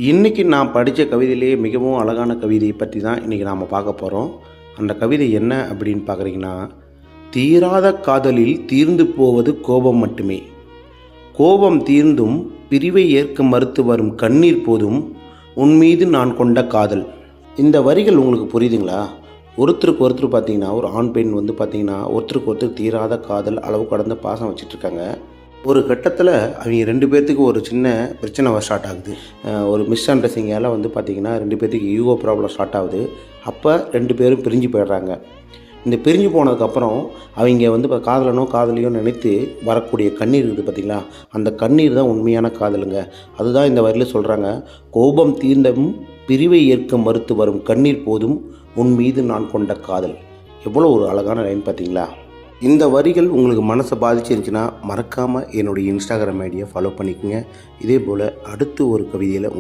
இன்றைக்கி நான் படித்த கவிதையிலேயே மிகவும் அழகான கவிதையை பற்றி தான் இன்றைக்கி நாம் பார்க்க போகிறோம். அந்த கவிதை என்ன அப்படின்னு பார்க்குறீங்கன்னா, தீராத காதலில் தீர்ந்து போவது கோபம் மட்டுமே. கோபம் தீர்ந்தும் பிரிவை ஏற்க மறுத்து வரும் கண்ணீர் போதும் உன் மீது நான் கொண்ட காதல். இந்த வரிகள் உங்களுக்கு புரியுதுங்களா? ஒருத்தருக்கு ஒருத்தர் பார்த்தீங்கன்னா, ஒரு ஆண் பெண் பார்த்தீங்கன்னா ஒருத்தருக்கு ஒருத்தர் தீராத காதல் அளவு கடந்த பாசம் வச்சிட்ருக்காங்க. ஒரு கட்டத்தில் அவங்க 2 பேர்த்துக்கு ஒரு சின்ன பிரச்சனை ஸ்டார்ட் ஆகுது. ஒரு மிஸ் அண்டர்ஸ்டாண்டிங்கால் பார்த்திங்கன்னா 2 பேர்த்துக்கு ஈகோ ப்ராப்ளம் ஸ்டார்ட் ஆகுது. அப்போ 2 பேரும் பிரிஞ்சு போயிடுறாங்க. இந்த பிரிஞ்சு போனதுக்கப்புறம் அவங்க இப்போ காதலனோ காதலியோ நினைத்து வரக்கூடிய கண்ணீர் இருக்குது பார்த்திங்களா, அந்த கண்ணீர் தான் உண்மையான காதலுங்க. அதுதான் இந்த வரியில் சொல்கிறாங்க, கோபம் தீர்ந்தும் பிரிவை ஏற்க மறுத்து வரும் கண்ணீர் போதும் உன் மீது நான் கொண்ட காதல். எவ்வளோ ஒரு அழகான லைன் பார்த்திங்களா? இந்த வரிகள் உங்களுக்கு மனசை பாதிச்சிருந்துச்சுன்னா மறக்காமல் என்னுடைய இன்ஸ்டாகிராம் ஐடியை ஃபாலோ பண்ணிக்கோங்க. இதே போல் அடுத்து ஒரு கவிதையில்